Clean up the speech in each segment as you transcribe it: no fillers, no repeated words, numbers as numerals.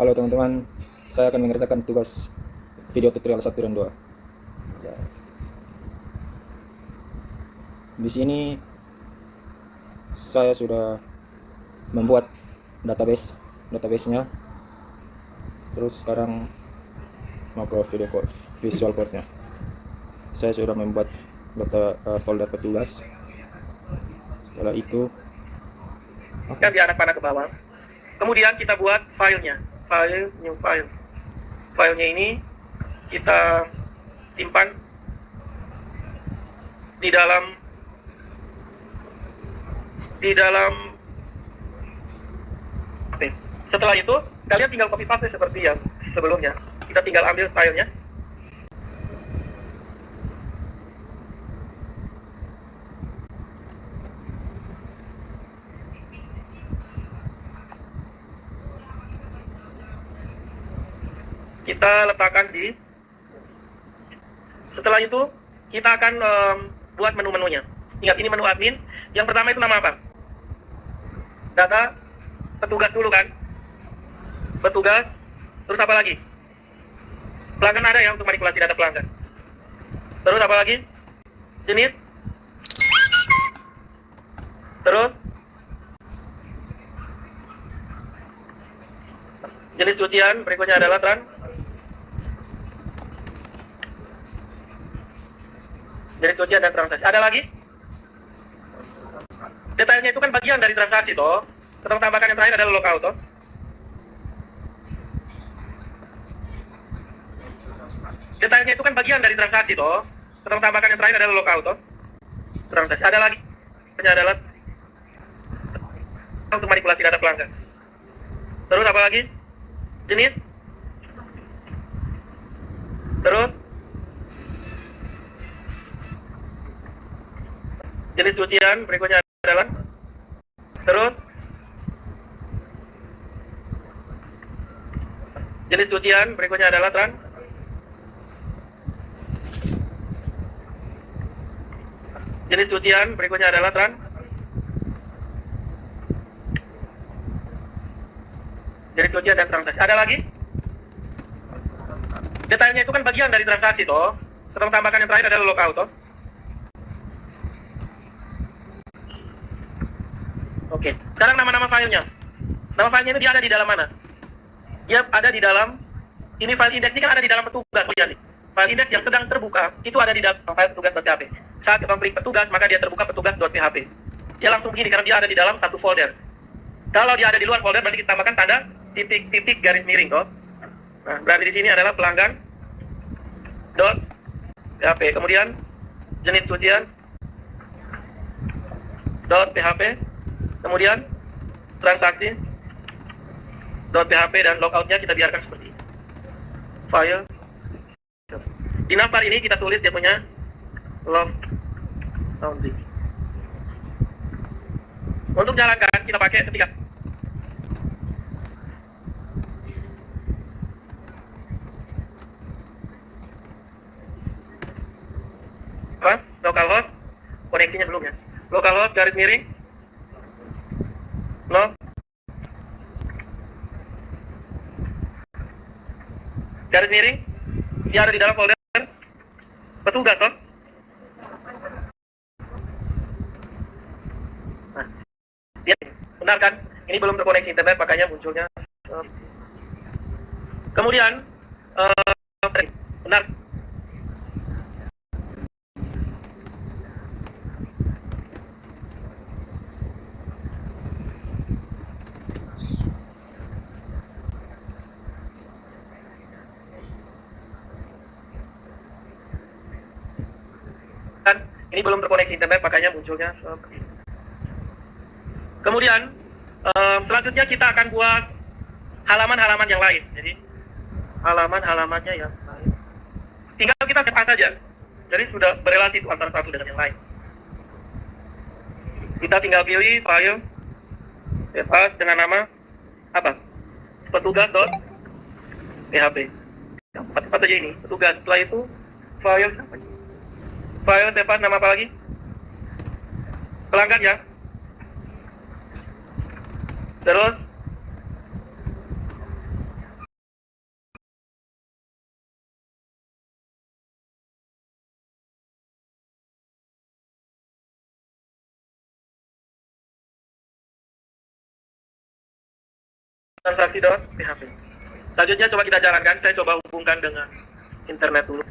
Halo teman-teman, saya akan mengerjakan tugas video tutorial 1 dan 2. Di sini saya sudah membuat database-nya. Terus sekarang mau ke visual code-nya. Saya sudah membuat folder petugas. Setelah itu Kan di anak panah ke bawah. Kemudian kita buat filenya, new file. Filenya ini kita simpan di dalam oke. Setelah itu kalian tinggal copy paste seperti yang sebelumnya. Kita tinggal ambil stylenya. Kita letakkan di. Setelah itu kita akan buat menu-menunya. Ingat, ini menu admin. Yang pertama itu nama apa? Data petugas dulu kan? Petugas. Terus apa lagi? Pelanggan ada ya untuk manipulasi data pelanggan. Terus apa lagi? Jenis. Terus jenis cucian. Berikutnya adalah jenis cucian dan transaksi. Ada lagi? Detailnya itu kan bagian dari transaksi toh. Ketemu tambahkan yang terakhir adalah logout toh. Detailnya itu kan bagian dari transaksi toh. Ketemu tambahkan yang terakhir adalah logout toh. Transaksi. Ada lagi? Ini adalah untuk manipulasi data pelanggan. Terus apa lagi? Jenis. Terus jenis cucian. Berikutnya adalah terus jenis cucian. Berikutnya adalah jenis cucian. Berikutnya adalah jenis cucian dan transaksi. Ada lagi? Detailnya itu kan bagian dari transaksi toh. Ketemu tambahkan yang terakhir adalah logout toh. Oke, sekarang nama-nama filenya. Nama filenya itu dia ada di dalam mana? Dia ada di dalam, ini file index ini kan ada di dalam petugas. File index yang sedang terbuka, itu ada di dalam file petugas.php. Saat kita klik petugas, maka dia terbuka petugas.php. Dia langsung begini, karena dia ada di dalam satu folder. Kalau dia ada di luar folder, berarti kita tambahkan tanda titik-titik garis miring. Toh. Nah, berarti di sini adalah pelanggan.php. Kemudian, jenis cucian .php. Kemudian transaksi .php dan logoutnya kita biarkan seperti ini. File. Di navbar ini kita tulis dia punya log laundry. Untuk jalankan kita pakai ketika apa? Localhost koneksinya belum ya. Localhost garis miring garis miring dia ada di dalam folder petugas toh. Nah, dia benar kan? Ini belum terkoneksi internet, makanya munculnya. Kemudian benar. Kan ini belum terkoneksi internet, makanya munculnya seperti ini. Kemudian selanjutnya kita akan buat halaman-halaman yang lain. Jadi halaman-halamannya yang lain tinggal kita save as saja. Jadi sudah berelasi itu antara satu dengan yang lain. Kita tinggal pilih file save as dengan nama apa? Petugas.php. Apa saja ini? Petugas. Setelah itu file save as nama apa lagi? Pelanggan ya. Terus transaksi.php. Selanjutnya coba kita jalankan. Saya coba hubungkan dengan internet dulu.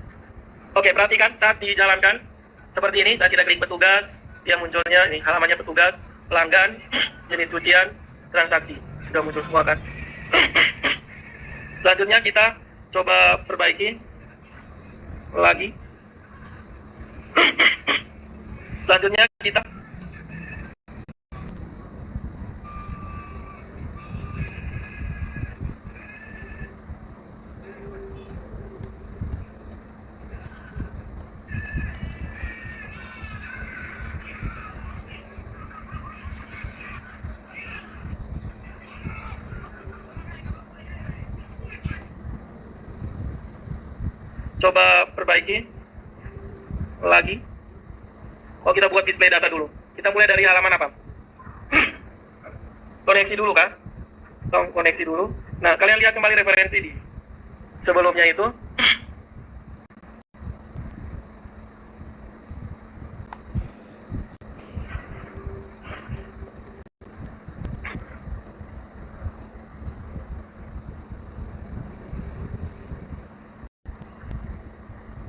Oke, perhatikan saat dijalankan seperti ini. Saat kita klik petugas, dia munculnya ini halamannya petugas, pelanggan, jenis cucian, transaksi. Sudah muncul semua kan? Selanjutnya kita coba perbaiki lagi. Selanjutnya kita coba perbaiki lagi. Oh, kita buat display data dulu. Kita mulai dari halaman apa? Koneksi dulu kan? Koneksi dulu. Nah, kalian lihat kembali referensi di sebelumnya itu.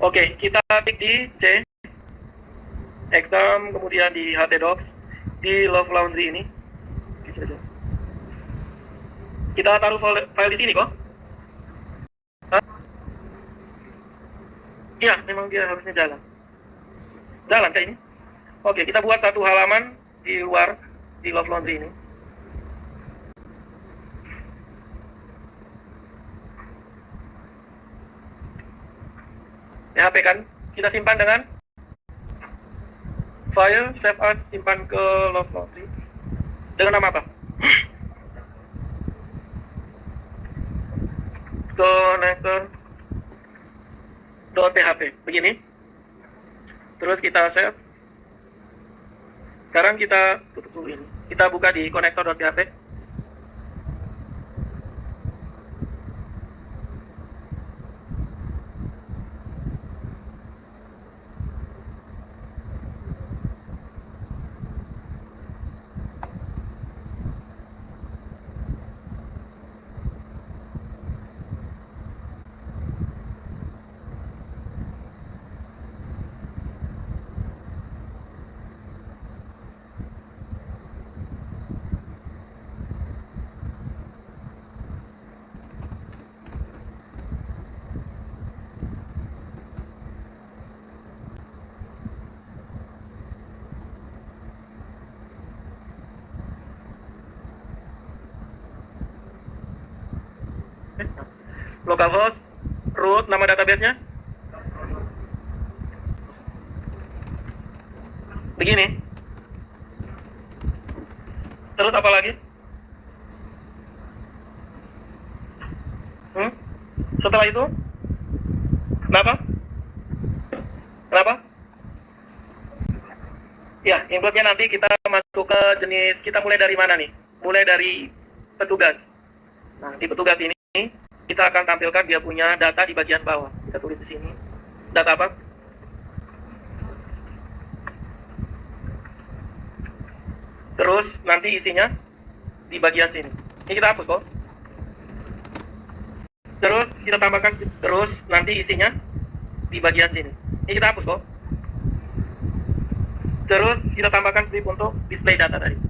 Oke, kita klik di C, exam, kemudian di htdocs, di Love Laundry ini. Kita taruh file di sini kok. Hah? Iya, memang dia harusnya jalan. Jalan kayak ini. Oke, kita buat satu halaman di luar, di Love Laundry ini. PHP kan, kita simpan dengan file save as, simpan ke Love Laundry dengan nama apa? Connector.php begini. Terus kita save. Sekarang kita tutup dulu ini. Kita buka di connector.php. Localhost, root, nama database-nya begini. Terus apa lagi? Setelah itu kenapa? Ya, inputnya nanti kita masuk ke jenis. Kita mulai dari mana nih? Mulai dari petugas. Nah, di petugas ini kita akan tampilkan dia punya data di bagian bawah. Kita tulis di sini. Data apa? Terus nanti isinya di bagian sini. Ini kita hapus kok. Terus kita tambahkan, terus nanti isinya di bagian sini. Ini kita hapus kok. Terus kita tambahkan strip untuk display data tadi.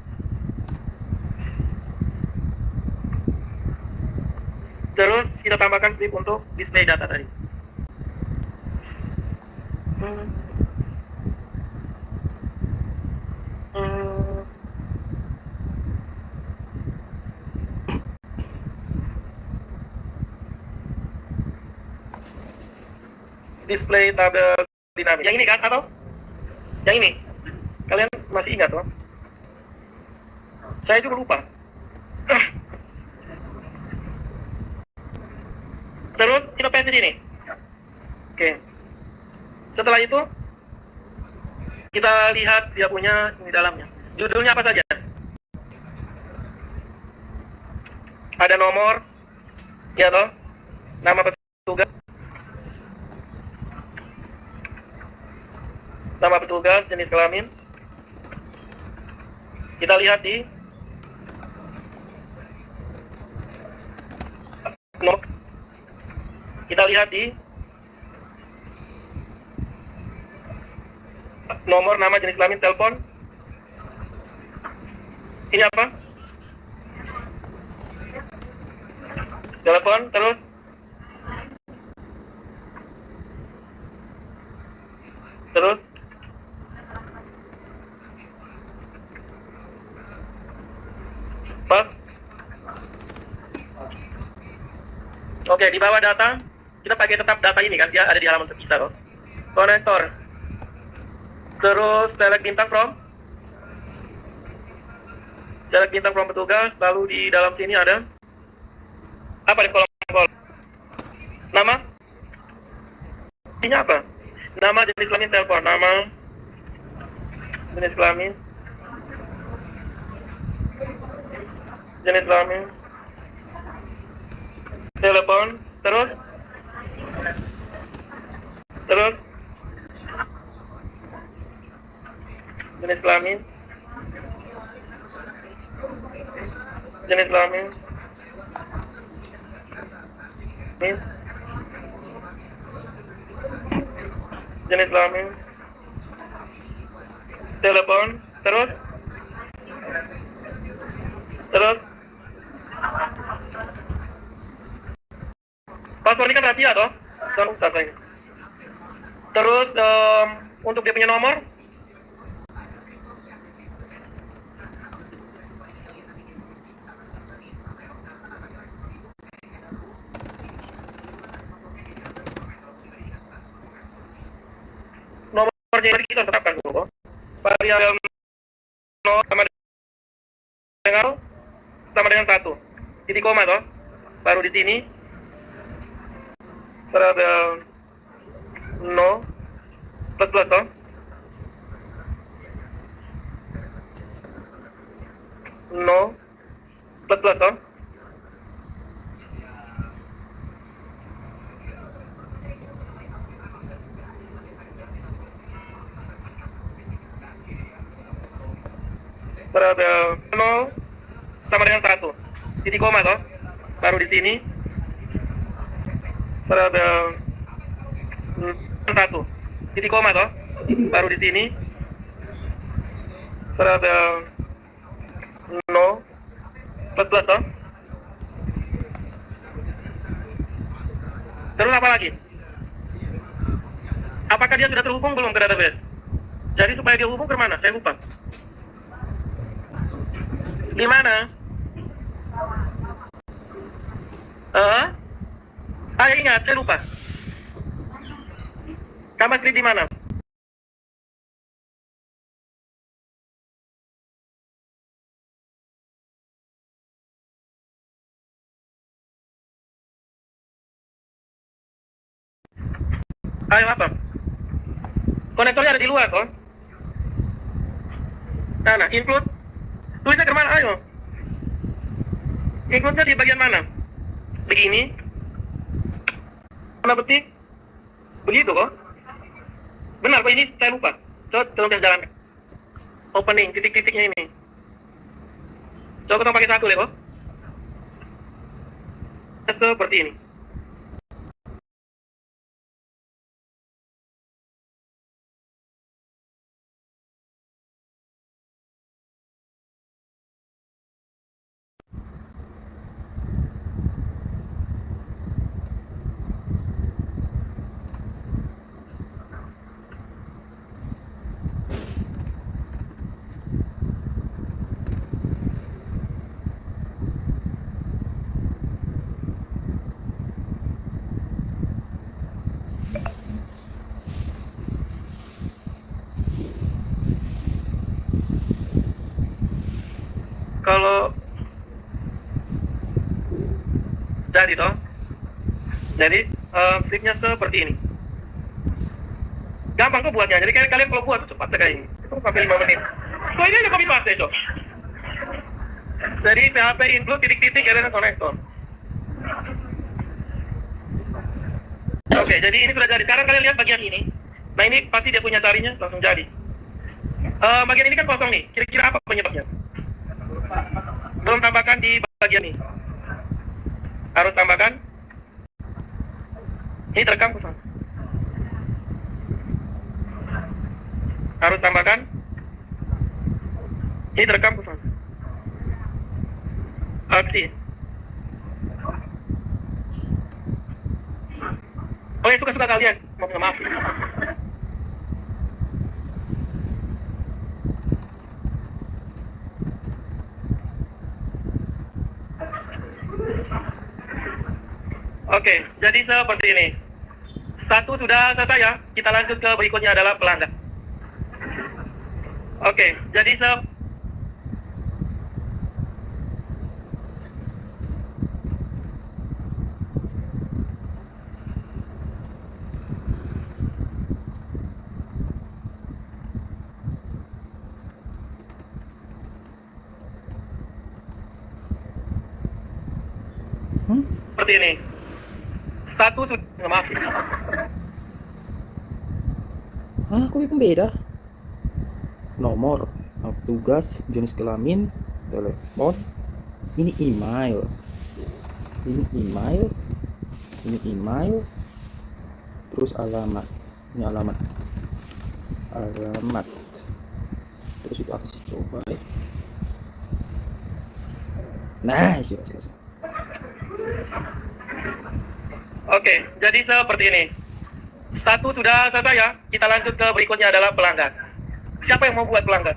Terus kita tambahkan strip untuk display data tadi. Display tabel dinamis. Yang ini kan atau yang ini? Kalian masih ingat loh? Saya juga lupa. Terus kita paste di sini. Oke. Setelah itu kita lihat dia punya ini dalamnya. Judulnya apa saja? Ada nomor, ya toh? Nama petugas. Nama petugas, jenis kelamin. Kita lihat di Kita lihat di nomor, nama, jenis kelamin, telepon. Ini apa? Telepon, terus pas. Oke, di bawah data kita pakai tetap data ini kan, dia ada di halaman terpisah loh. Konektor, terus select bintang from petugas, lalu di dalam sini ada apa di kolom nama, ini apa? Nama, jenis kelamin, telepon. Nama, jenis kelamin, telepon, terus jenis kelamin, jenis kelamin, telepon, terus password ini kan rahasia toh, susah saya. Terus untuk dia punya nomor, nomornya tadi kita tetapkan dulu. Variabel 0 sama dengan 1. Titik koma toh. Baru di sini variabel 0 plus toh. Plus toh. Variabel 0 sama dengan 1. Titik koma toh. Baru di sini variabel 1. Titik koma toh. Baru di sini variabel 0 plus toh. Terus apa lagi? Apakah dia sudah terhubung belum ke database? Jadi supaya dia hubung ke mana? Saya lupa. Di mana? Saya ingat, saya lupa. JavaScript di mana? Ayo apa? Konektornya ada di luar toh. Nah, include. Tulisnya ke mana? Ayo. Include-nya di bagian mana? Begini. Mana betik? Begitu kok. Benar kok, ini saya lupa. Coba tolong saya jalan. Opening, titik-titiknya ini. Coba kita pakai satu deh kok. Seperti ini. Kalau jadi toh, jadi stripnya seperti ini. Gampang kok buatnya. Jadi kalian kalau buat cepat sekali ini. Itu sampai 5 menit. Kok ini ada copy paste cok. Jadi PHP include titik-titik kalian konektor. Oke, jadi ini sudah jadi. Sekarang kalian lihat bagian ini. Nah ini pasti dia punya carinya langsung jadi. Bagian ini kan kosong nih. Kira-kira apa penyebabnya? Belum tambahkan di bagian ini. Harus tambahkan Ini terekam kosong. Harus tambahkan. Ini terekam kosong. Aksi. Oh ya, suka-suka kalian. Maaf. Oke, jadi seperti ini. Satu sudah selesai ya. Kita lanjut ke berikutnya adalah pelanggan. Oke, jadi seperti ini. Satu sudah, maaf. Ah, kok pembeda? Nomor, tugas, jenis kelamin, telepon, ini email, ini email, ini email, terus alamat, ini alamat, terus itu aksi coba ya. Nah, sudah. Oke, jadi seperti ini. Satu sudah selesai ya. Kita lanjut ke berikutnya adalah pelanggan. Siapa yang mau buat pelanggan?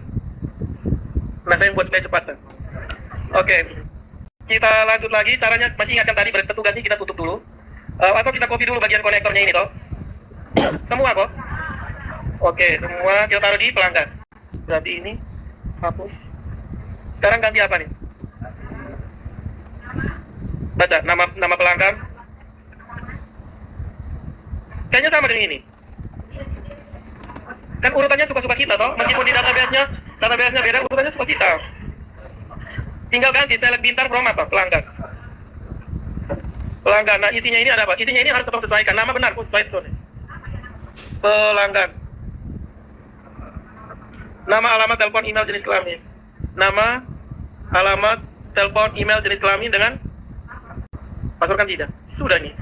Nah, saya yang buat supaya cepat. Oke, kita lanjut lagi. Caranya masih ingatkan tadi petugas ini kita tutup dulu. Atau kita copy dulu bagian konektornya ini toh. Semua kok. Oke, semua kita taruh di pelanggan. Berarti ini hapus. Sekarang ganti apa nih? Baca nama pelanggan. Kayaknya sama dengan ini. Kan urutannya suka-suka kita toh, meskipun di database-nya beda, urutannya suka kita. Tinggal ganti select bintang from apa? Pelanggan. Nah isinya ini ada apa? Isinya ini harus tetap sesuaikan. Nama benar, sesuai zone. Pelanggan. Nama, alamat, telepon, email, jenis kelamin. Nama, alamat, telepon, email, jenis kelamin dengan password kan tidak. Sudah nih.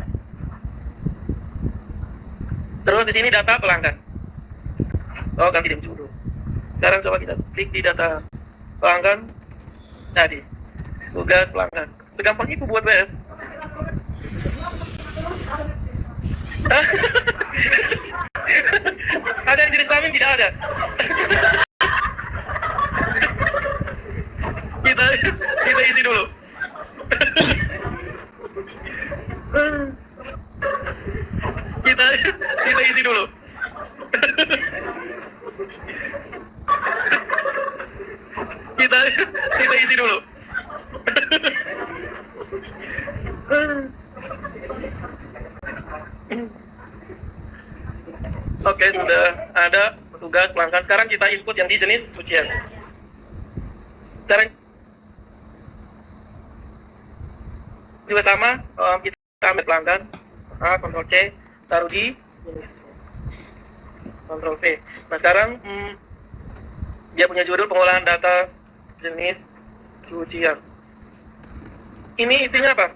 Terus di sini data pelanggan. Oh, ganti dulu. Sekarang coba kita klik di data pelanggan. Tadi tugas pelanggan. Segampang itu buat web. Ada yang jenis kelamin tidak ada. kita isi dulu. kita isi dulu. kita isi dulu. Oke, sudah ada petugas pelanggan. Sekarang kita input yang di jenis cucian. Sekarang juga sama, kita ambil pelanggan, Ctrl C, taruh di jenis cucian. Ctrl V. Nah sekarang dia punya judul pengolahan data jenis cucian. Ini isinya apa?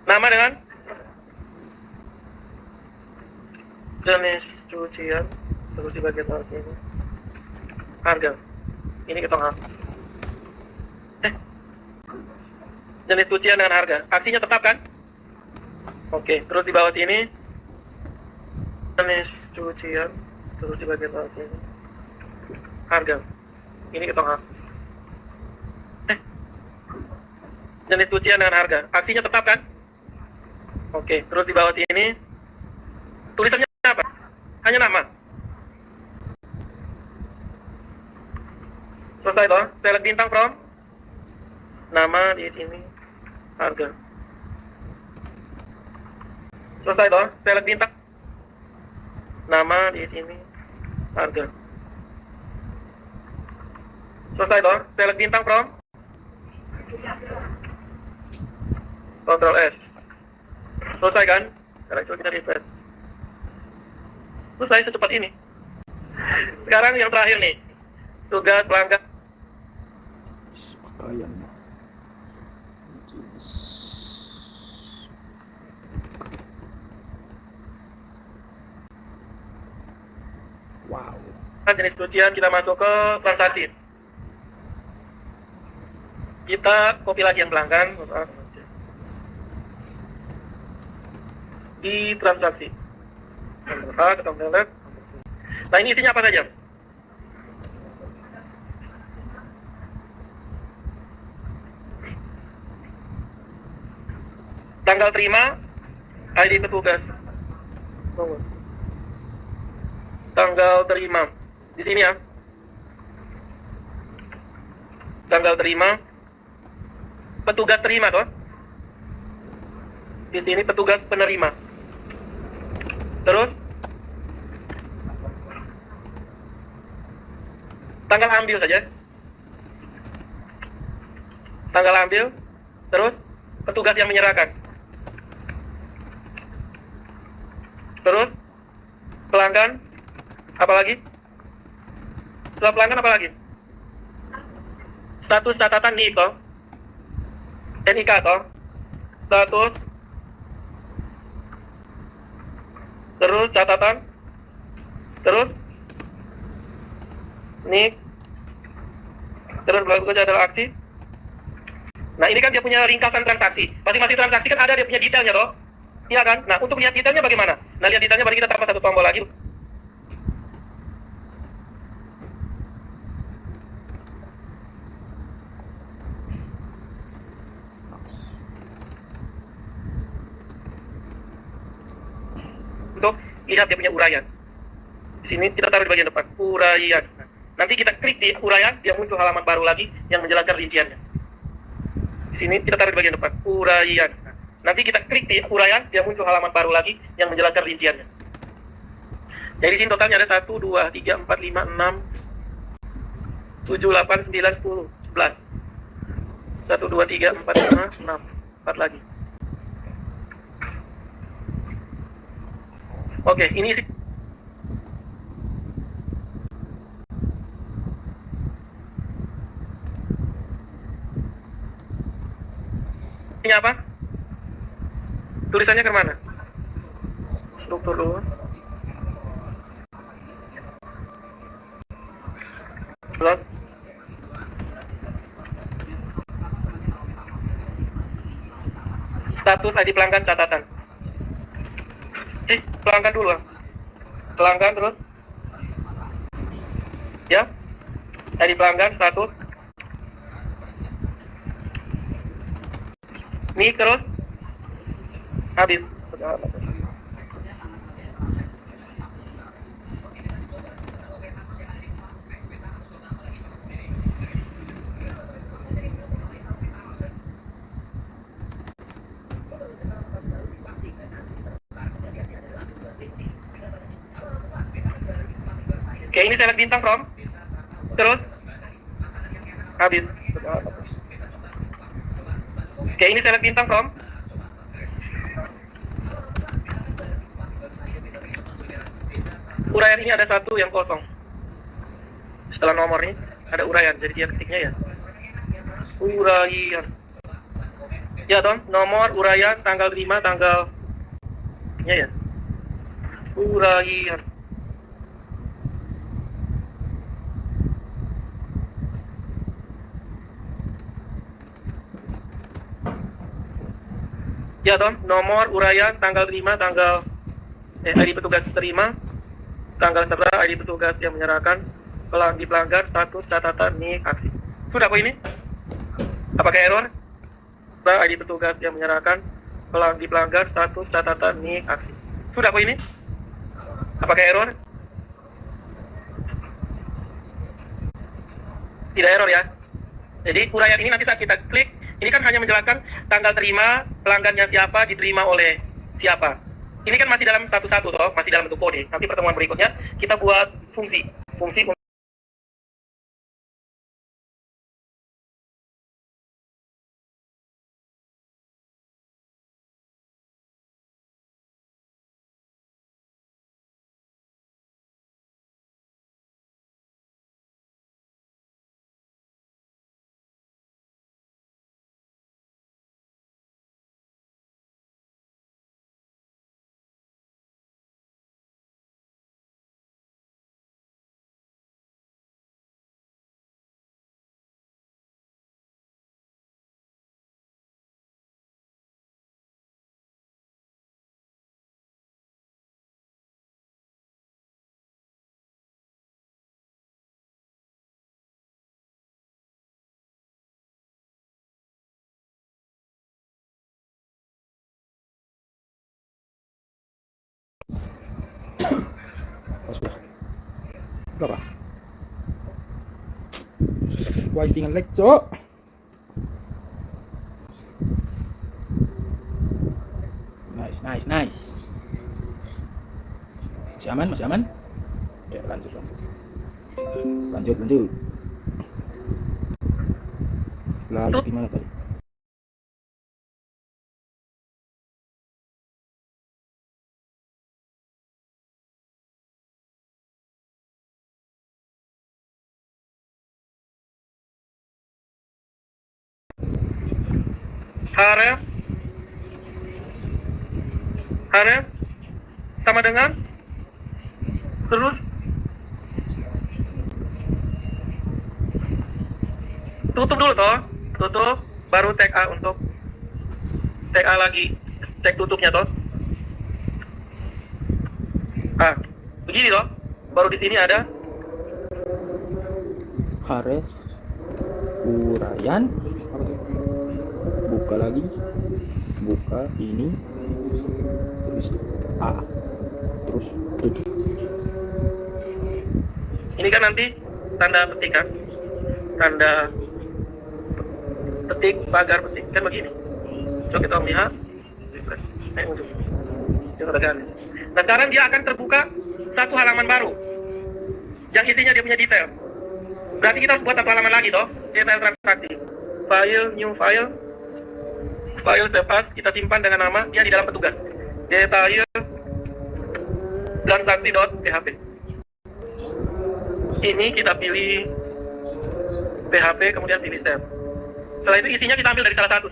Nama dengan jenis cucian, terus di bagian bawah sini harga. Ini kita jenis cucian dengan harga. Aksinya tetap kan? Oke, terus di bawah sini jenis cucian, terus di bagian bawah sini harga. Ini kita jenis cucian dengan harga. Aksinya tetap kan? Oke, terus di bawah sini tulisannya apa? Hanya nama. Selesai toh? Select bintang from nama di sini, harga. Selesai toh? Select bintang nama di sini, harga. Selesai toh? Select bintang from Ctrl S. Selesai kan? Sekarang coba kita refresh. Selesai secepat ini. Sekarang yang terakhir nih, tugas pelanggan. Pakaian. jenis cucian, kita masuk ke transaksi. Kita copy lagi yang pelanggan di transaksi. Nah, ini isinya apa saja? Tanggal terima, ID petugas. Tanggal terima di sini ya. Tanggal terima, petugas terima toh. Di sini petugas penerima. Terus tanggal ambil saja. Tanggal ambil, terus petugas yang menyerahkan. Terus pelanggan, apa lagi? Setelah pelanggan apa lagi? Status catatan NIK toh. NIK toh. Status. Terus catatan. Terus NIK. Terus berikutnya adalah aksi. Nah, ini kan dia punya ringkasan transaksi. Masing-masing transaksi kan ada dia punya detailnya toh. Iya kan? Nah, untuk lihat detailnya bagaimana? Nah, lihat detailnya baru kita tambah satu tombol lagi. Untuk lihat dia punya uraian. Di sini kita taruh di bagian depan, uraian. Nah, nanti kita klik di uraian, dia muncul halaman baru lagi yang menjelaskan rinciannya. Di sini kita taruh di bagian depan, uraian. Nah, nanti kita klik di uraian, dia muncul halaman baru lagi yang menjelaskan rinciannya. Jadi di sini totalnya ada 1, 2, 3, 4, 5, 6, 7, 8, 9, 10, 11. 1, 2, 3, 4, 5, 6. 4 lagi. Oke, ini isi. Ini apa? Tulisannya ke mana? Struktur dulu. Plus. Status ID pelanggan catatan. Pelanggan dulu. Pelanggan terus. Ya. ID pelanggan status. Nih terus. Habis. Oke, ini select bintang from. Terus habis. Oke, ini select bintang from. Uraian ini ada satu yang kosong. Setelah nomor ini ada uraian, jadi dia ketiknya ya. Uraian. Ya dong, nomor uraian, tanggal terima, tanggal ya. Uraian. Ya dong, nomor uraian, tanggal terima, tanggal ID petugas terima, tanggal serah, ID petugas yang menyerahkan, di pelanggan, status, catatan, nih, aksi. Sudah kok ini? Apakah error? ID petugas yang menyerahkan, di pelanggan, status, catatan, nih, aksi. Sudah kok ini? Apakah error? Tidak error ya. Jadi uraian ini nanti saat kita klik, ini kan hanya menjelaskan tanggal terima, pelanggannya siapa, diterima oleh siapa. Ini kan masih dalam satu-satu toh, masih dalam bentuk kode. Nanti pertemuan berikutnya kita buat fungsi Oh, sudah. Berapa? Wifi nge-lag, cok. Nice. Masih aman? Oke, lanjut. Lalu gimana tadi? Haref sama dengan terus tutup dulu toh, tutup baru tag A untuk tag A lagi, tag tutupnya toh. Begini toh, baru di sini ada Haref uraian apa tuh? Buka lagi, buka ini, terus A, terus tutup. ini kan nanti tanda petik kan, tanda petik pagar petik kan begini. Coba kita lihat, nah sekarang dia akan terbuka satu halaman baru yang isinya dia punya detail. Berarti kita harus buat satu halaman lagi toh, detail transaksi, file, new file save as, kita simpan dengan nama dia di dalam petugas, detail transaksi.php. Ini kita pilih PHP, kemudian pilih save. Setelah itu isinya kita ambil dari salah satu.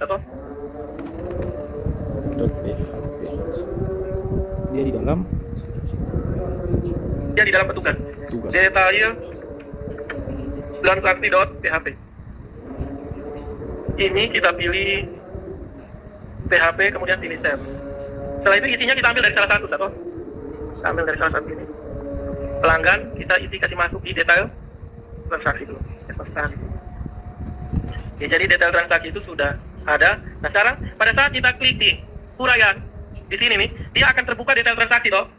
.php. Dia di dalam petugas. Detail transaksi.php. Ini kita pilih PHP, kemudian pilih save. Setelah itu isinya kita ambil dari salah satu. Kita ambil dari salah satu ini. Pelanggan kita isi, kasih masuk di detail transaksi dulu. Oke, jadi detail transaksi itu sudah ada. Nah sekarang pada saat kita klik di uraian di sini nih, dia akan terbuka detail transaksi toh.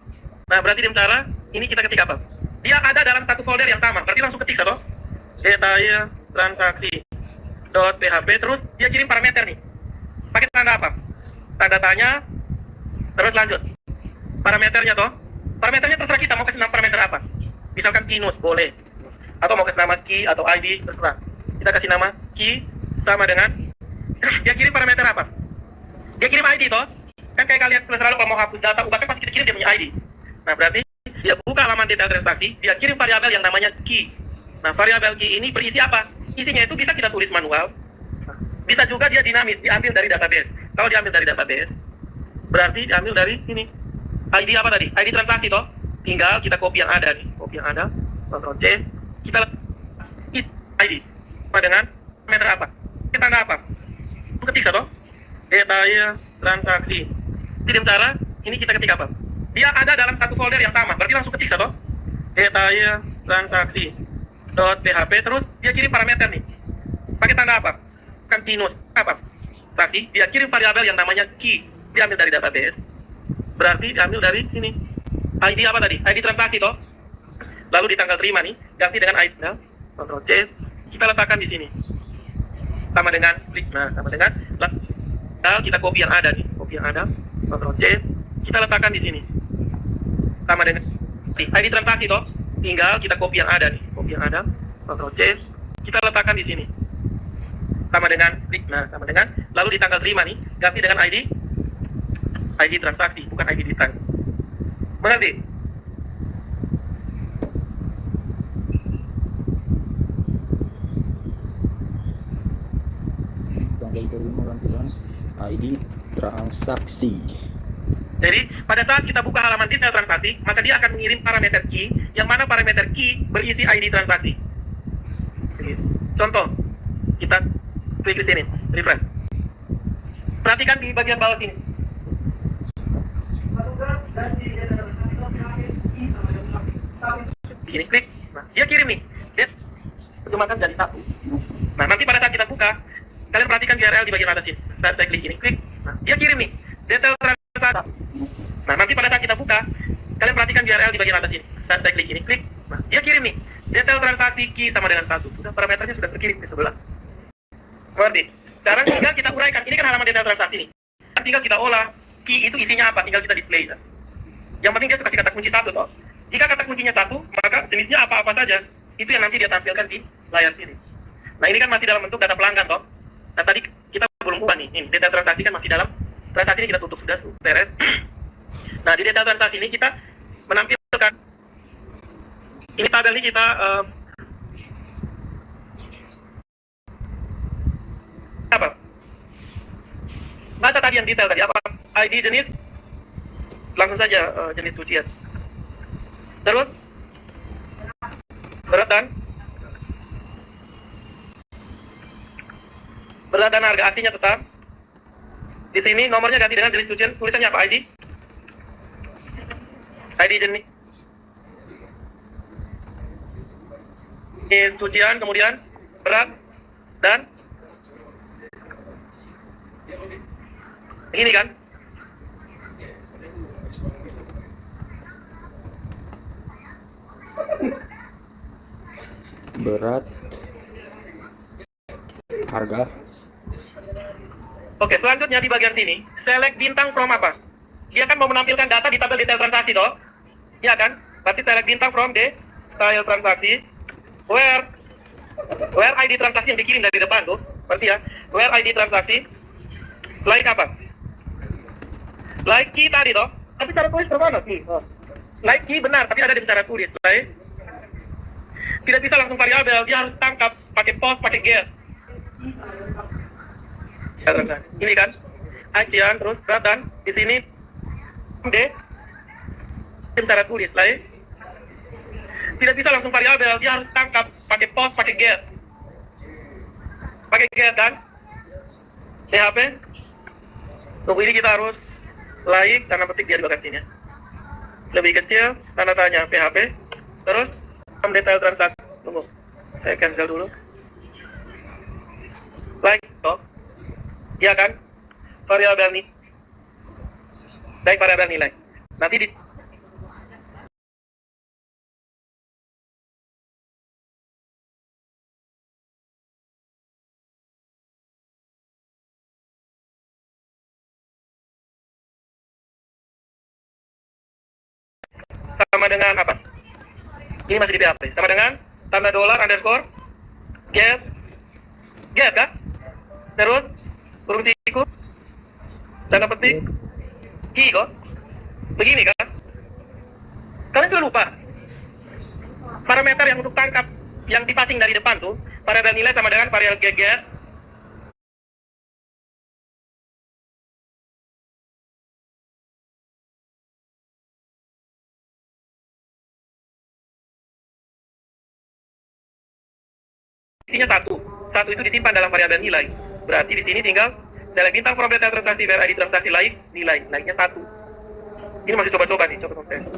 Nah berarti dengan cara ini kita ketik apa? Dia ada dalam satu folder yang sama. Berarti langsung ketik toh. Detail transaksi .php, terus dia kirim parameter nih. Pakai tanda apa? Tanda tanya. Terus lanjut. Parameternya toh. Parameternya terserah kita mau kasih nama parameter apa. Misalkan kinus boleh. Atau mau kasih nama key atau ID terserah. Kita kasih nama key sama dengan dia kirim parameter apa? Dia kirim ID toh. Kan kayak kalian selalu kalau mau hapus data ubah kan pasti kita kirim dia punya ID. Nah berarti dia buka halaman detail transaksi, dia kirim variabel yang namanya key. Nah variabel key ini berisi apa? Isinya itu bisa kita tulis manual, bisa juga dia dinamis, diambil dari database. Kalau diambil dari database, berarti diambil dari sini. ID apa tadi? ID transaksi toh. Tinggal kita copy yang ada nih, Ctrl C, kita isi ID. Apa dengan parameter apa? Kita tanda apa? Ketik satu. Detail transaksi. Kirim cara, ini kita ketik apa? Dia ada dalam satu folder yang sama, berarti langsung ketik satu. Detail transaksi .php, terus dia kirim parameter nih. Pakai tanda apa? Continuous apa? Transaksi, dia kirim variabel yang namanya key, diambil dari database. Berarti diambil dari sini. ID apa tadi? ID transaksi toh. Lalu di tanggal terima nih, ganti dengan ID. Nah, Ctrl C, kita letakkan di sini. Sama dengan klik. Nah, sama dengan kita copy yang ada nih, Ctrl C, kita letakkan di sini. Sama dengan ID transaksi toh. Tinggal kita copy yang ada nih, Ctrl C, kita letakkan di sini. Sama dengan klik. Nah, sama dengan lalu di tanggal terima nih, ganti dengan ID transaksi, bukan ID detail. Mengerti? ID transaksi. Jadi pada saat kita buka halaman detail transaksi, maka dia akan mengirim parameter key, yang mana parameter key berisi ID transaksi. Contoh, kita klik di sini, refresh. Perhatikan di bagian bawah sini. Ini klik, nah, dia kirim nih, dia terjemahkan jadi satu. Nah nanti pada saat kita buka, kalian perhatikan URL di bagian atas sini. Saat saya klik ini, klik, nah, dia kirim nih, detail transaksi. Nah nanti pada saat kita buka, Kalian perhatikan URL di bagian atas ini. Saat saya klik ini, klik. Nah, dia kirim nih. Detail transaksi key sama dengan 1. Sudah parameternya sudah terkirim di sebelah. Mengerti? Sekarang tinggal kita uraikan. Ini kan halaman detail transaksi nih. Tinggal kita olah. Key itu isinya apa? Tinggal kita display. Yang penting dia kasih kata kunci 1 toh. Jika kata kuncinya 1, maka jenisnya apa-apa saja. Itu yang nanti dia tampilkan di layar sini. Nah, ini kan masih dalam bentuk data pelanggan toh. Nah, tadi kita belum ubah nih. Ini detail transaksi kan masih dalam. Transaksi ini kita tutup sudah beres. Nah, di detail transaksi ini kita menampilkan ini tabel ini kita apa? Baca tadi yang detail tadi apa? ID jenis langsung saja jenis sucian. Terus berat dan harga aslinya tetap. Di sini nomornya ganti dengan jenis sucian. Tulisannya apa? ID jenis sucian, kemudian berat dan ini kan berat, harga. Oke, selanjutnya di bagian sini select bintang from apa? Dia kan mau menampilkan data di tabel detail transaksi toh, ya kan? Berarti select bintang from detail transaksi where ID transaksi yang dikirim dari depan tuh, berarti ya where ID transaksi like apa? Like key tadi toh, tapi cara tulis bermana key? Like key benar, tapi ada di cara tulis. Like tidak bisa langsung variabel, dia harus tangkap pakai post, pakai get. Ini kan acian terus berat dan di sini cara tulis lain tidak bisa langsung variabel, dia harus tangkap pakai post, pakai get kan PHP. Tunggu, ini kita harus like tanda petik dia di bagian sini ya. Lebih kecil tanda tanya PHP, terus detail transaksi. Tunggu, saya cancel dulu. Like toh, ya kan? Variabel nih, baik variabel nilai. Nanti di sama dengan apa? Ini masih di PHP. Sama dengan tanda dolar underscore get kan? Terus kurung siku tanda petik key kok. Begini kan? Kalian sudah lupa parameter yang untuk tangkap yang dipasing dari depan tuh variabel nilai sama dengan variabel get. Isinya satu itu disimpan dalam variabel nilai. Berarti di sini tinggal select bintang from detail transaksi where ID transaksi nilainya 1. Ini masih coba-coba nih, coba tes.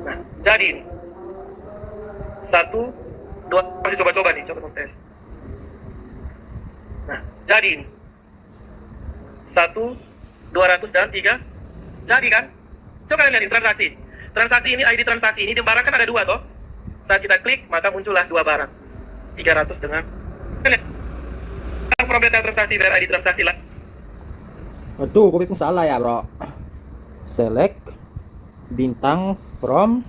Nah, jadi ini 1, 2 masih coba-coba nih, coba tes. Nah, jadi ini 1, 200 dan 3. Jadi kan? Coba kalian lihat transaksi. Transaksi ini ID transaksi ini di barang kan ada 2 toh. Saat kita klik, maka muncullah 2 barang. 300 dengan from detail transaksi where ID transaksi lah. Aduh, kok itu salah ya, bro. Select bintang from.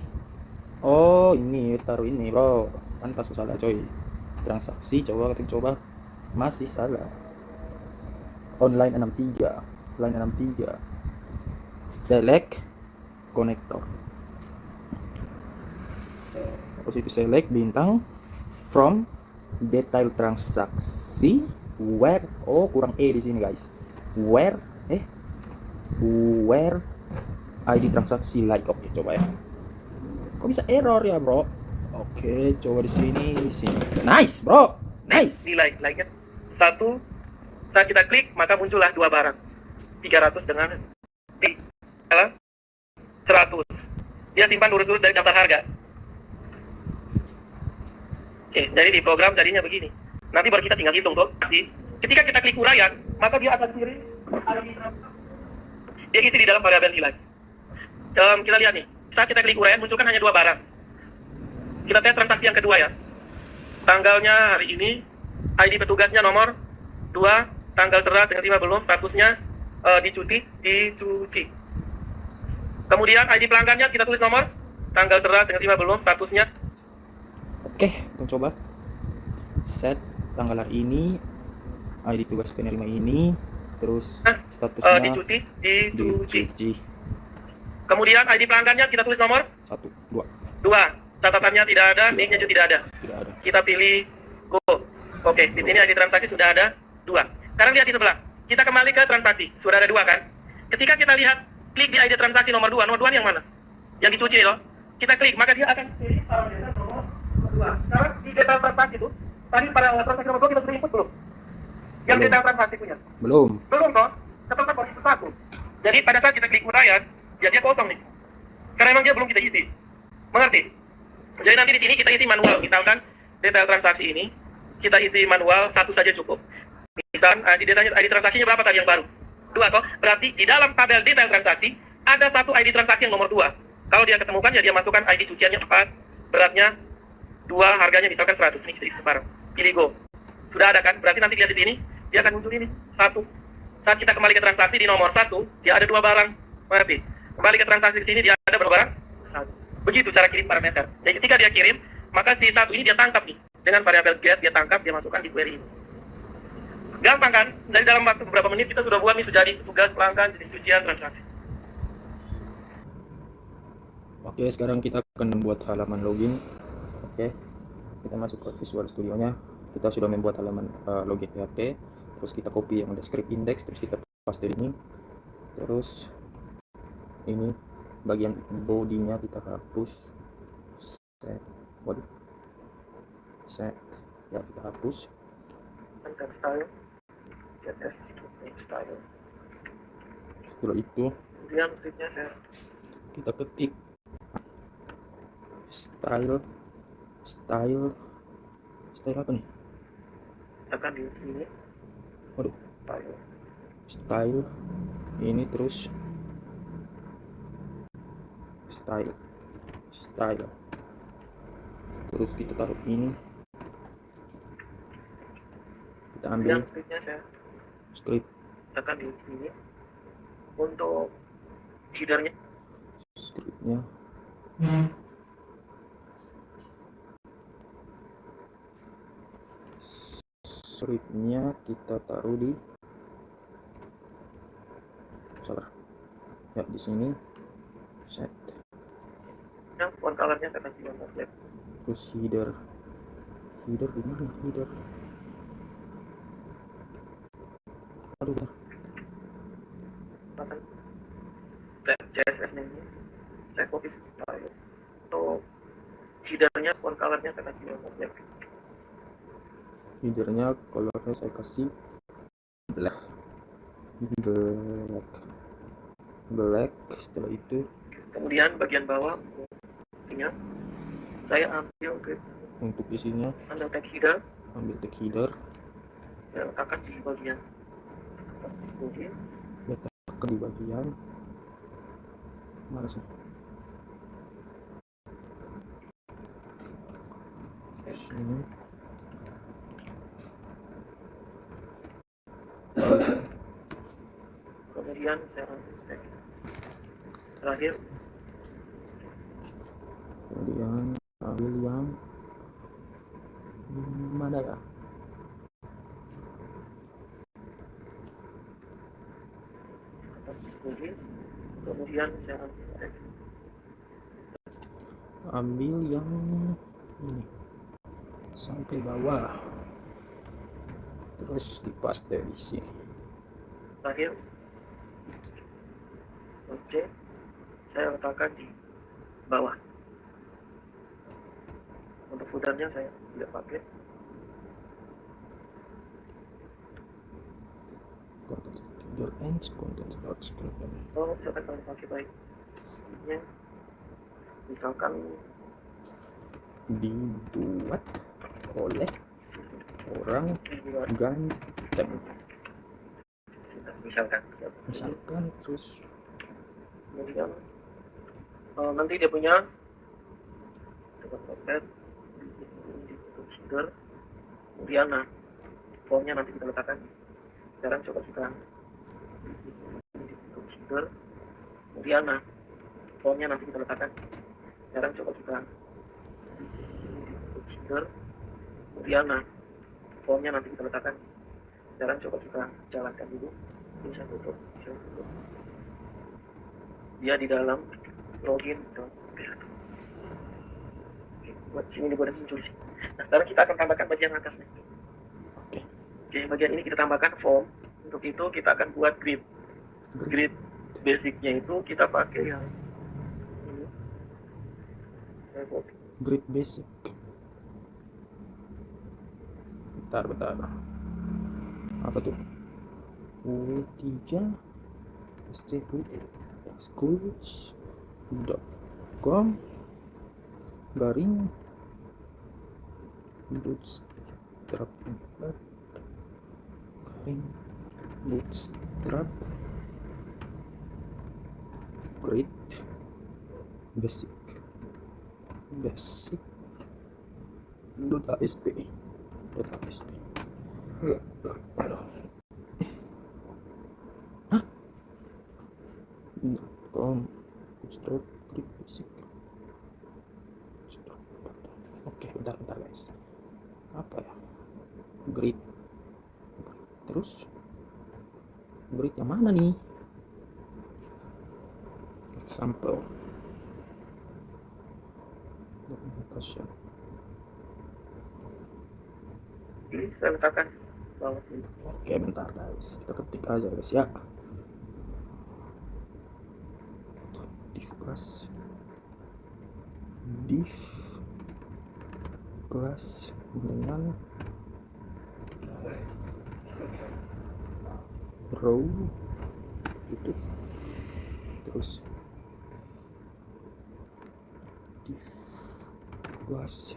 Oh, ini taruh ini, bro. Pantas salah, coy. Transaksi, coba masih salah. Online 63, line 63. Select connector. Terus itu select bintang from detail transaksi where, oh kurang di sini guys, where ID transaksi like. Oke, coba ya, kok bisa error ya bro. Oke, coba di sini. Nice bro, nice. Nilai like-nya 1. Saat kita klik maka muncullah 2 barang, 300 dengan 100. Dia simpan lurus-lurus dari daftar harga. Oke, jadi di program jadinya begini. Nanti baru kita tinggal hitung tuh. Ketika kita klik uraian, maka dia akan kirim. Dia isi di dalam variabel nilai. Kita lihat nih, saat kita klik uraian munculkan hanya 2 barang. Kita tes transaksi yang kedua ya. Tanggalnya hari ini, ID petugasnya nomor 2, tanggal serah dengan terima belum, statusnya dicuci. Kemudian ID pelanggannya kita tulis nomor, tanggal serah dengan terima belum, statusnya. Oke, kita coba set tanggal hari ini, ID tugas penerima ini, terus statusnya dicuci. Kemudian ID pelanggannya kita tulis nomor 1, 2. 2. Catatannya tidak ada, nicknya juga tidak ada. Tidak ada. Kita pilih go. Oke, di sini ID transaksi sudah ada 2. Sekarang lihat di sebelah. Kita kembali ke transaksi. Sudah ada 2 kan? Ketika kita lihat, klik di ID transaksi nomor 2. Nomor 2 yang mana? Yang dicuci loh. Kita klik, maka dia akan pilih parameter nomor 2. Sekarang di detail transaksi itu, tadi pada transaksi nomor 2 kita sudah input belum? Yang detail transaksi punya? Belum. Belum toh? Ketemu baru input 1. Jadi pada saat kita klik uraian, dia kosong nih. Karena emang dia belum kita isi. Mengerti? Jadi nanti di sini kita isi manual. Misalkan detail transaksi ini kita isi manual 1 saja cukup. Misalkan ID transaksinya berapa tadi yang baru? 2 toh? Berarti di dalam tabel detail transaksi ada 1 ID transaksi yang nomor 2. Kalau dia ketemukan ya dia masukkan ID cuciannya 4, beratnya 2, harganya misalkan 100. Ini kita isi sekarang. Pilih go. Sudah ada kan? Berarti nanti lihat di sini dia akan muncul ini 1. Saat kita kembali ke transaksi di nomor 1, dia ada 2 barang. Berarti kembali ke transaksi ke sini dia ada berapa barang? 1. Begitu cara kirim parameter. Jadi ketika dia kirim, maka si 1 ini dia tangkap nih. Dengan variabel get, dia tangkap, dia masukkan di query ini. Gampang kan? Dari dalam waktu beberapa menit kita sudah buat nih, sudah jadi tugas pelanggan, jenis cucian, transaksi. Oke, sekarang kita akan membuat halaman login. Oke, kita masuk ke Visual Studio-nya. Kita sudah membuat halaman login PHP. Terus kita copy yang ada script index, terus kita paste ini. Terus ini bagian body-nya kita hapus. Set body. Set. Ya, kita hapus. Type style. CSS type style. Setelah itu kemudian script-nya saya kita ketik style apa nih? tekan di sini. Waduh. Style. Style ini terus style terus kita taruh ini, kita ambil Script-nya saya script tekan di sini. Untuk header-nya scriptnya kita taruh di ya di sini. Set. yang font color-nya saya kasih warna black. Terus header di mana header? Aduh, Tekan CSS menu, saya copy style. Untuk header-nya font color-nya saya kasih warna black. headernya colornya saya kasih black. Setelah itu Kemudian bagian bawah isinya saya ambil untuk isinya ambil tag header, saya letakkan di bagian atas mungkin. letakkan di bagian mana sih? Sini. Kemudian saya ambil tag terakhir. Kemudian ambil yang mana ya? Atas mungkin. Kemudian saya ambil yang ini sampai bawah, terus dipaste di sini. terakhir oke, saya letakkan di bawah. Untuk footernya saya tidak pakai. Content Oh, misalkan kalau pakai baik, misalkan dibuat oleh orang ganteng, misalkan misalkan. Terus kemudian nanti dia punya tes di computer, kemudian formnya nanti kita letakkan. Sekarang coba kita di computer, kemudian formnya nanti kita letakkan. Sekarang coba kita di computer, kemudian formnya nanti kita letakkan. Sekarang coba kita jalankan dulu. Ini saya tutup. Dia di dalam login. Oke, buat sini boleh muncul sih. Nah, sekarang kita akan tambahkan bagian atasnya. Oke, bagian ini kita tambahkan form. Untuk itu kita akan buat grid. Grid basicnya itu kita pakai yang ini. Saya buat Grid basic. Bentar. Apa tuh? W3 schools.com garing bootstrap grid basic .asp. Aduh. Bootstrap grid basic. Oke, bentar guys. Apa ya? Grid. Terus grid yang mana nih? Example. Documentation. ini saya letakkan bawah sini. Oke, bentar guys. Kita ketik aja guys ya. Div kelas dengan row itu, terus div kelas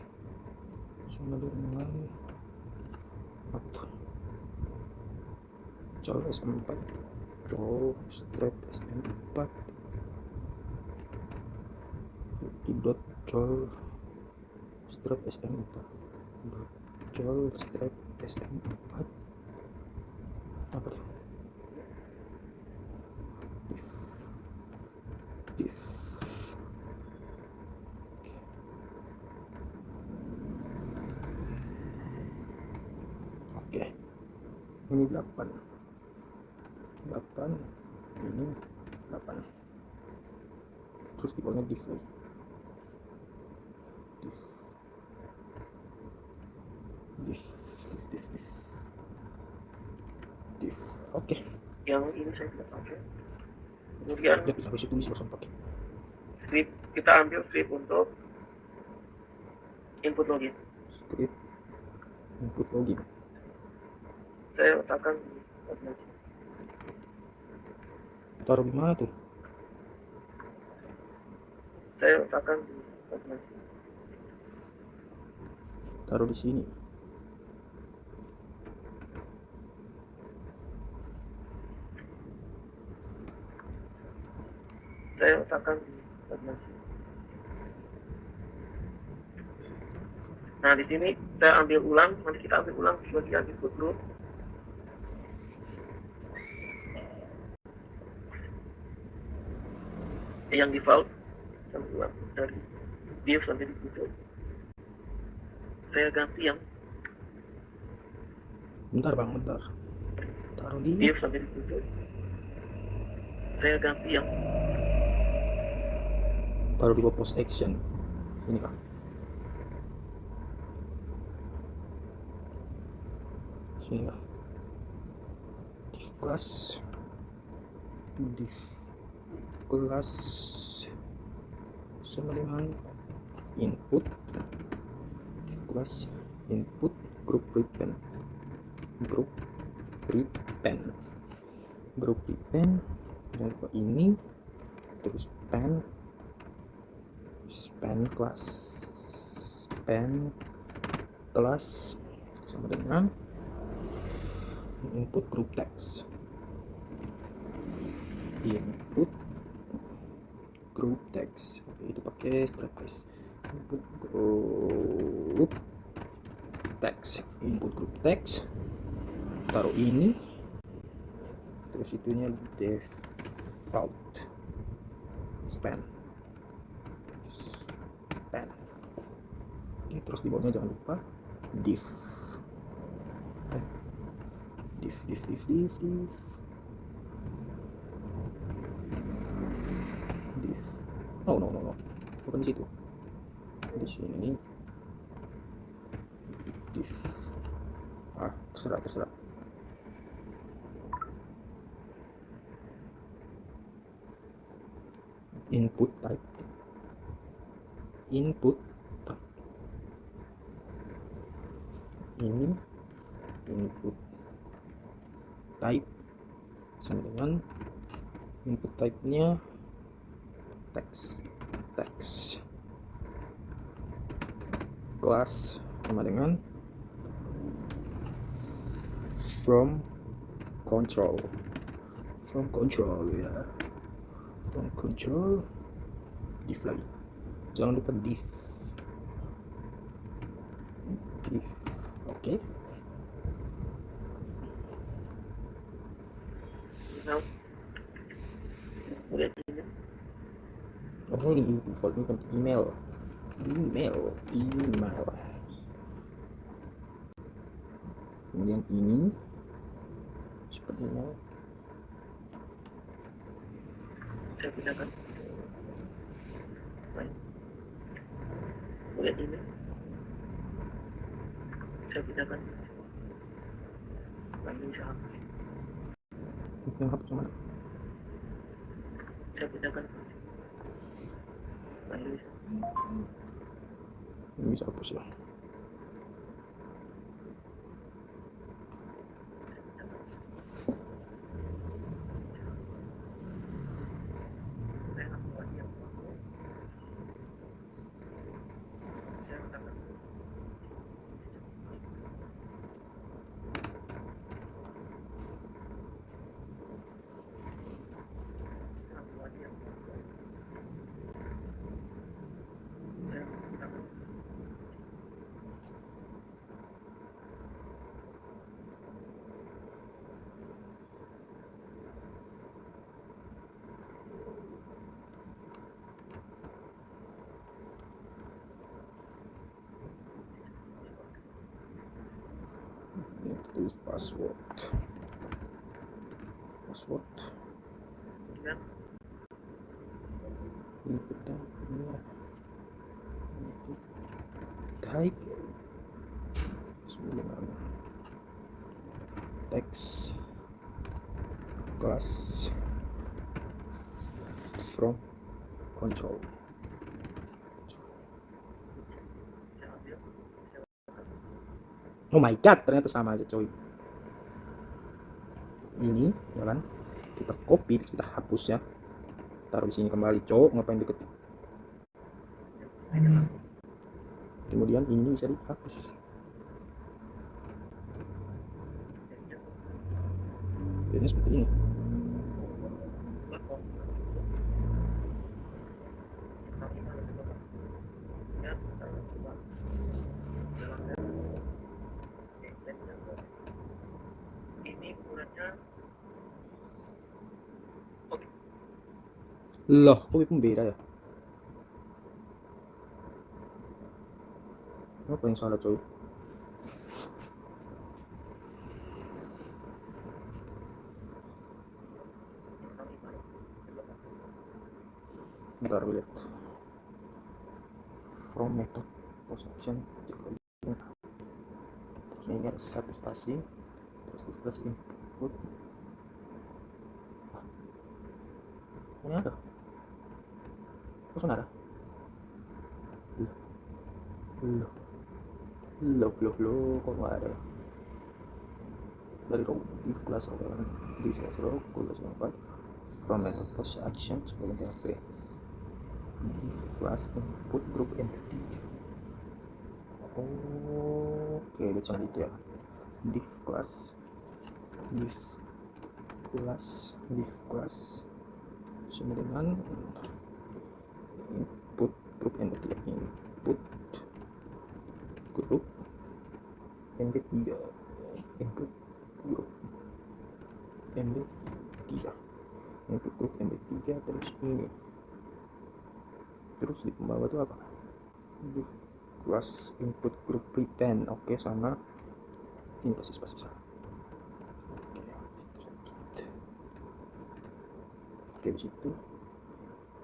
sama dengan apa col S4 col strap SM4 di dot col strap SM4 dot col strap SM4 apa tuh div oke. Ini 8 ini 8 terus di bawahnya div lagi div oke. Yang ini saya tidak pakai. Kemudian habis itu bisa langsung pakai script, kita ambil script untuk input login. script input login. Saya letakkan di bagian sini. Taruh di mana tuh? Saya letakkan di bagian sini. Taruh di sini. Saya letakkan di bagian sini. Nah, di sini saya ambil ulang, nanti kita ambil ulang di bagian input group. Yang default saya ulang dari div sampai di situ. Saya ganti yang Bentar. Taruh di div sampai di situ. Saya ganti yang taruh di post action. Ini Pak. Sini Pak. Div kelas sama dengan input div kelas input group prepend dan ini terus span kelas sama dengan input group text input group text. Oke, itu pakai strap case. Input group text, input group text, taruh ini, terus itunya default span. Oke, terus di bawahnya jangan lupa div. Div. No, bukan di situ, di sini div. Terserah. Input type, ini input type sama dengan input type-nya text. Class sama dengan from control ya, from control div lagi, jangan lupa div. Oke. Now, udah ini. Oh, ini defaultnya kan email. Kemudian ini seperti email. Saya gunakan. Baik. Udah ini. Saya gunakan. Lalu saya hapus. Yang hapus mana? Saya gunakan. Lalu Ini bisa hapus ya. Tulis password. Input type sebelum text class from control. Oh my god, ternyata sama aja coy. Ini ya kan, kita copy, kita hapus ya, taruh di sini kembali. Cowok ngapain deket? Kemudian ini bisa dihapus. Jadi seperti ini. ini ukurannya. Loh, kok itu beda ya? Apa yang salah coy? Bentar lihat. From method position, terus ini ada satu spasi, terus di flash input. Ini ada. Kok ada? Loh, kok nggak ada? Dari row if class orang di row kelas 4 from method post action sebelum PHP div class input group entity. Oke, jangan itu ya. Div class sama dengan group MB3 input group MB3 input group MB3 input group MB3 terus ini, terus di bawah itu apa, di kelas input group prepend. Oke, sama ini kasih spasi sana. Oke, di situ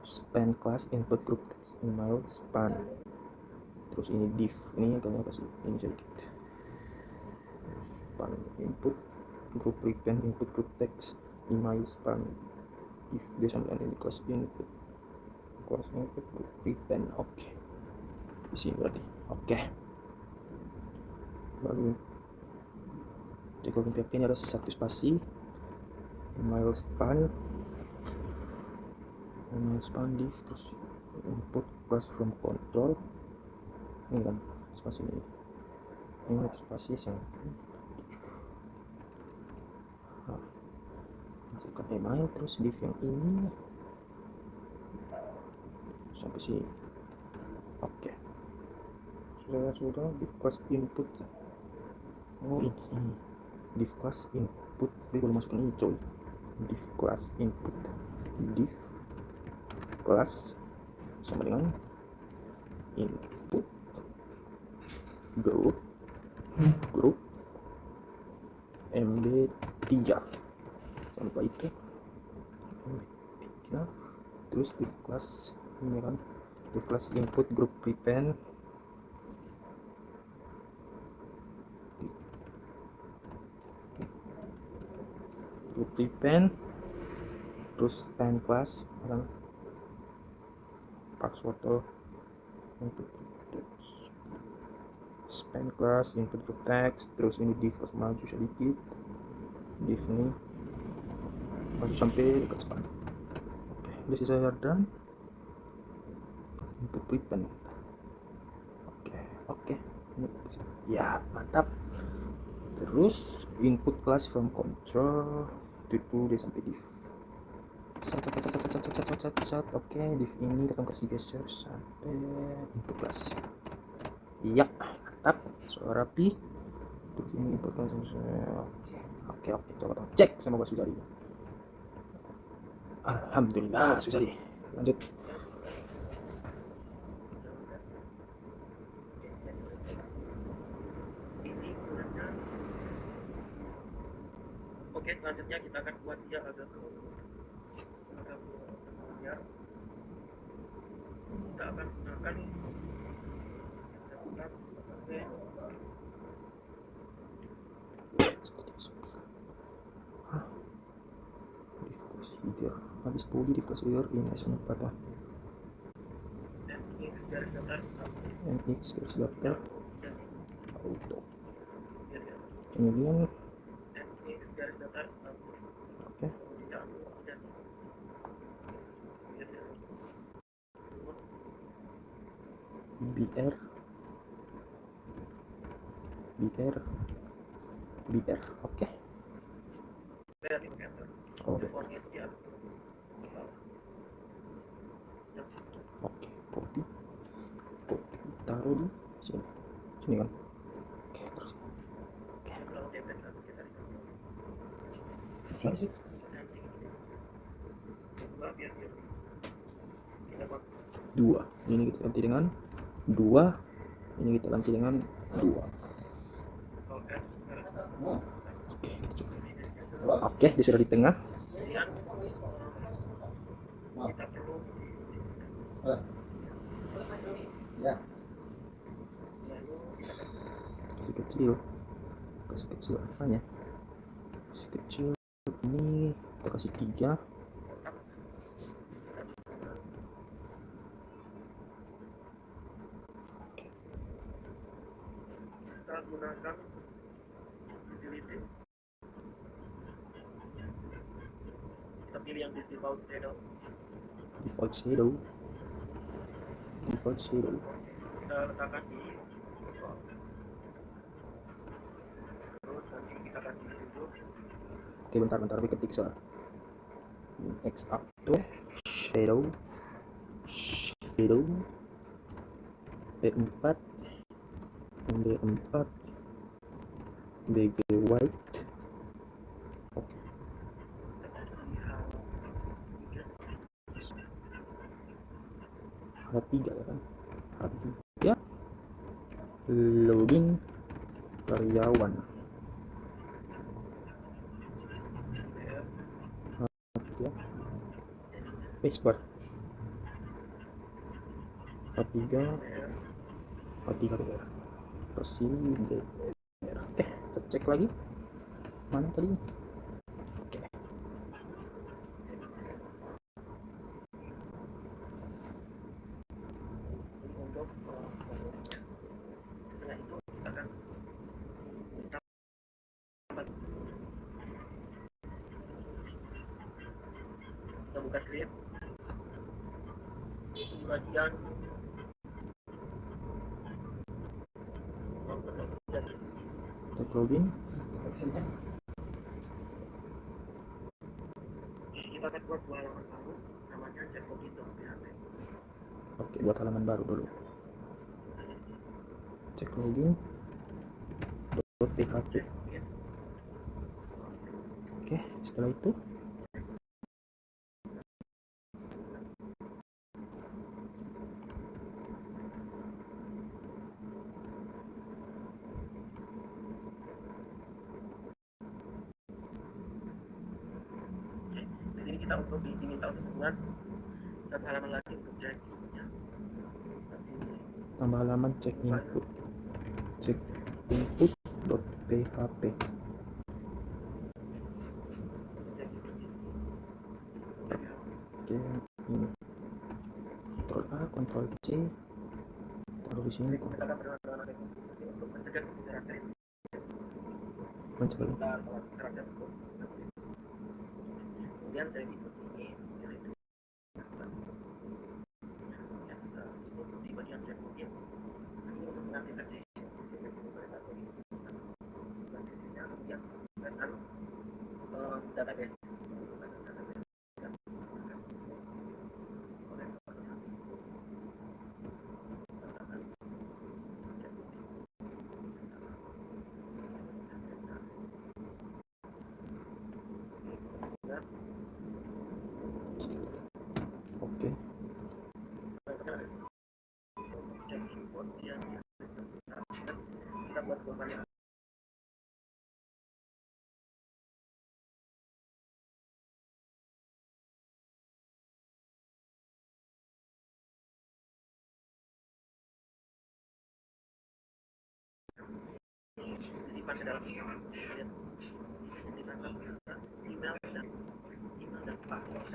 span class input group text email span, terus ini div ini kayaknya kasih ini sedikit, span input group prepend input group text email span div dia sampai ini kelas input group prepend. Oke, di sini berarti oke. Baru jika PHP ini ada satu spasi email span div, terus input class from control ini kan spasi ini spasi yang masukkan email, terus div yang ini sampai sini. Oke, sudah div class input. Oh, ini div class input, dia belum masukkan ini coy. Div class input, div class sama dengan input group MB3, jangan lupa itu MB3, terus div class ini kan, div class input group prepend terus time class kan password input text span class input group text, terus ini div class maju sedikit, div ini maju sampai dekat span. Oke, udah selesai dan input prepend. Oke ya, mantap. Terus input class from control itu dia sampai div oke, div ini kita kasih geser sampai input class. Iya, mantap, suara rapi. Terus ini input class. Oke, coba cek sama Pak Sujari. Alhamdulillah Sujari. Lanjut. Oke, selanjutnya kita akan buat dia agak ya. Kita akan gunakan sebutan habis pulih di procedure ini langsung pada nx garis datar auto, kemudian nx garis datar oke br oke. Oke, copy taruh di sini kan. Oke, terus oke dua ini kita ganti dengan 2, ini kita ganti dengan 2. Oke, kita coba. Oke, dia sudah di tengah. Kita perlu kasih kecil apanya, kasih kecil ini kita kasih 3. kita gunakan utility, kita pilih yang default shadow, kita letakkan di terus nanti kita kasih judul. Oke, bentar tapi ketik soal x up to shadow B4, MD4, BG white. Oke. H3 ya kan? H3. Login karyawan. H3. Export. H3. H3 daerah. Persini daerah. Oke, kita cek lagi. Mana tadi? Oke. Kita buka script di bagian Kita login. kita akan buat dua halaman baru namanya cek login PHP. Oke, buat halaman baru dulu. Cek login .php. Oke, setelah itu Di sini kita untuk diminta untuk membuat satu halaman lagi untuk cek inputnya. tambah halaman cek input. Cek input.php. Oke, ini Ctrl A, Ctrl C, taruh di sini. Kita akan berdoa untuk mencegah karakter Mencari. kemudian saya input ini di bagian cek login untuk mengaktifkan kemudian dan database. Oke. Cek input yang kita buat kembali. Disimpan ke dalam email dan password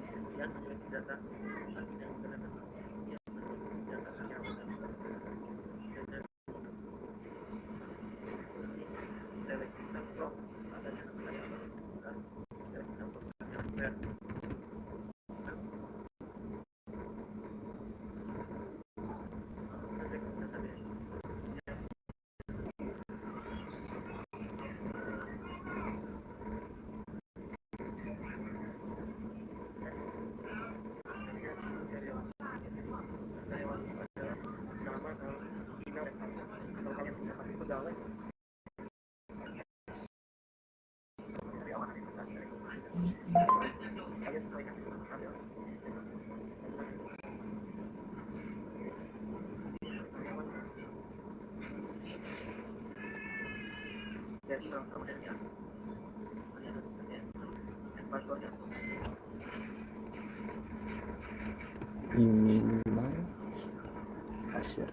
kemudian menyeleksi data yang sedangkan data karyawan seleksi from adanya karyawan bukan seleksi from karyawan Email password.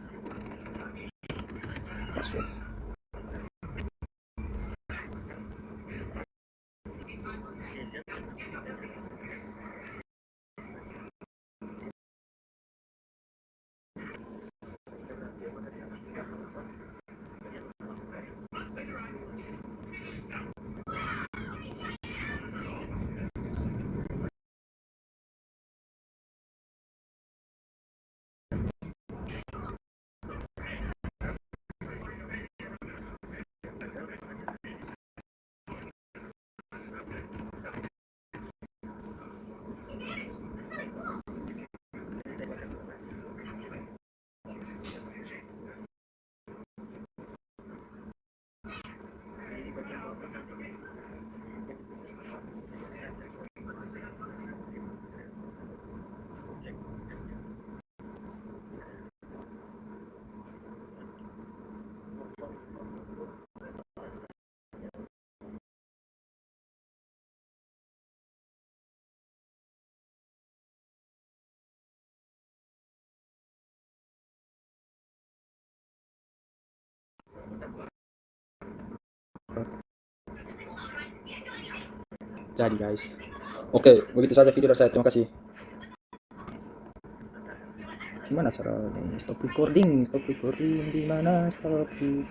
jadi guys. Oke, begitu saja video dari saya. Terima kasih. Gimana cara stop recording? Di mana stop recording?